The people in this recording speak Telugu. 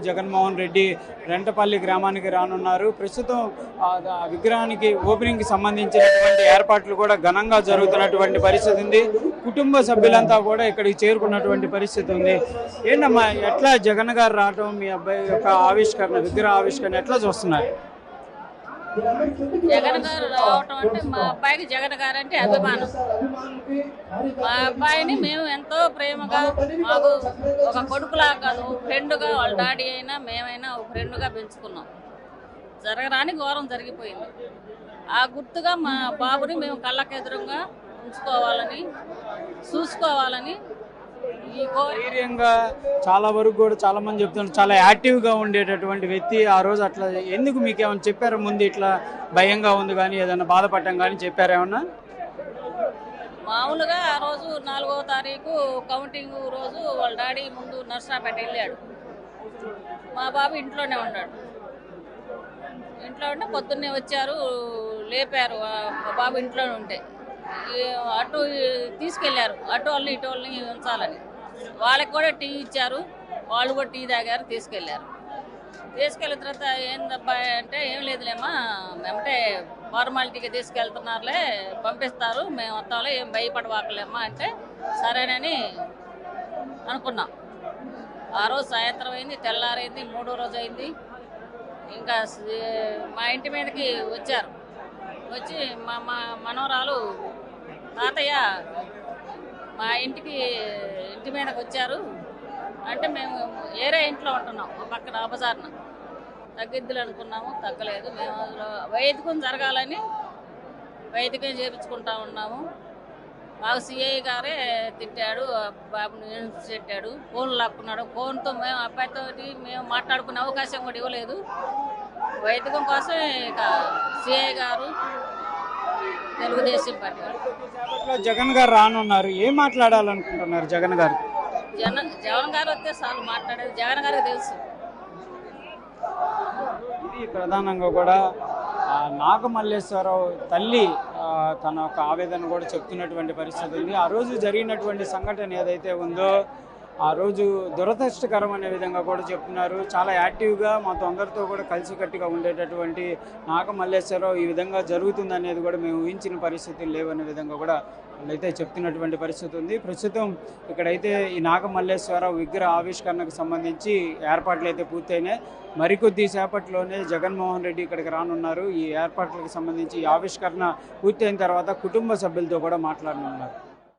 జగన్మోహన్ రెడ్డి రెంటపల్లి గ్రామానికి రానున్నారు. ప్రస్తుతం ఆ విగ్రహానికి ఓపెనింగ్కి సంబంధించినటువంటి ఏర్పాట్లు కూడా ఘనంగా జరుగుతున్నటువంటి పరిస్థితి ఉంది. కుటుంబ సభ్యులంతా కూడా ఇక్కడికి చేరుకున్నటువంటి పరిస్థితి ఉంది. ఏంటమ్మా, ఎట్లా జగన్ గారు రావటం, మీ అబ్బాయి యొక్క ఆవిష్కరణ, విగ్రహ ఆవిష్కరణ ఎట్లా చూస్తున్నారు? జగన్ గారు రావటం అంటే మా అబ్బాయికి జగన్ గారు అంటే అభిమానం. మా అబ్బాయిని మేము ఎంతో ప్రేమగా, మాకు ఒక కొడుకులా కాదు, ఫ్రెండ్గా, వాళ్ళ డాడీ అయినా మేమైనా ఒక ఫ్రెండ్గా పెంచుకున్నాం. జరగరాని ఘోరం జరిగిపోయింది. ఆ గుర్తుగా మా బాబుని మేము కళ్ళకెదురుగా ఉంచుకోవాలని, చూసుకోవాలని ధైర్యంగా చాలా వరకు కూడా చాలా మంది చెప్తున్నారు, చాలా యాక్టివ్గా ఉండేటటువంటి వ్యక్తి. ఆ రోజు అట్లా ఎందుకు మీకు ఏమైనా చెప్పారా ముందు, ఇట్లా భయంగా ఉంది కానీ ఏదైనా బాధపడటం కానీ చెప్పారా ఏమన్నా? మామూలుగా ఆ రోజు 4వ తారీఖు కౌంటింగ్ రోజు వాళ్ళ డాడీ ముందు నర్సరాపేట వెళ్ళాడు. మా బాబు ఇంట్లోనే ఉన్నాడు. ఇంట్లో ఉంటే పొద్దున్నే వచ్చారు, లేపారు. బాబు ఇంట్లోనే ఉంటే అటు తీసుకెళ్లారు, అటు వాళ్ళని ఇటు వాళ్ళని ఉంచాలని. వాళ్ళకి కూడా టీ ఇచ్చారు, వాళ్ళు కూడా టీ తాగారు, తీసుకెళ్లారు. తీసుకెళ్ళిన తర్వాత ఏందబ్బా అంటే, ఏం లేదులేమ్మా, మేమంటే ఫార్మాలిటీగా తీసుకెళ్తున్నారులే, పంపిస్తారు, మేము వస్తాంలే, ఏం భయపడవాకలేమ్మా అంటే సరేనని అనుకున్నాం. ఆ రోజు సాయంత్రం అయింది, తెల్లారైంది, 3వ రోజు అయింది. ఇంకా మా ఇంటి మీదకి వచ్చారు. వచ్చి మా మనవరాలు, తాతయ్య మా ఇంటి మీదకి వచ్చారు అంటే, మేము ఏరే ఇంట్లో ఉంటున్నాం, పక్కన అబజార్న. తగ్గిద్దులు అనుకున్నాము, తగ్గలేదు. మేము వైదికం జరగాలని వైదికం చేయించుకుంటా ఉన్నాము. మాకు సిఐ గారే తిట్టాడు, బాబుని పెట్టాడు, ఫోన్ లాక్కున్నాడు. ఫోన్తో మేము అబ్బాయితో మేము మాట్లాడుకునే అవకాశం కూడా ఇవ్వలేదు. వైదికం కోసం ఇక సిఐ గారు, తెలుగుదేశం పార్టీ జగన్ గారు రానున్నారు. ఏం మాట్లాడాలనుకుంటున్నారు జగన్ గారు? జగన్ గారు వస్తే చాలు, మాట్లాడేది జగన్ గారికి తెలుసు. ఇది ప్రధానంగా కూడా నాగమల్లేశ్వరరావు తల్లి తన యొక్క ఆవేదన కూడా చెప్తున్నటువంటి పరిస్థితి ఉంది. ఆ రోజు జరిగినటువంటి సంఘటన ఏదైతే ఉందో, ఆ రోజు దురదృష్టకరం అనే విధంగా కూడా చెప్తున్నారు. చాలా యాక్టివ్గా మాతో అందరితో కూడా కలిసికట్టుగా ఉండేటటువంటి నాగమల్లేశ్వరరావు ఈ విధంగా జరుగుతుంది అనేది కూడా మేము ఊహించిన పరిస్థితులు లేవనే విధంగా కూడా వాళ్ళైతే చెప్తున్నటువంటి పరిస్థితి ఉంది. ప్రస్తుతం ఇక్కడైతే ఈ నాగమల్లేశ్వరరావు విగ్రహ ఆవిష్కరణకు సంబంధించి ఏర్పాట్లు అయితే పూర్తయినాయి. మరికొద్ది సేపట్లోనే జగన్మోహన్ రెడ్డి ఇక్కడికి రానున్నారు. ఈ ఏర్పాట్లకు సంబంధించి ఈ ఆవిష్కరణ పూర్తయిన తర్వాత కుటుంబ సభ్యులతో కూడా మాట్లాడనున్నారు.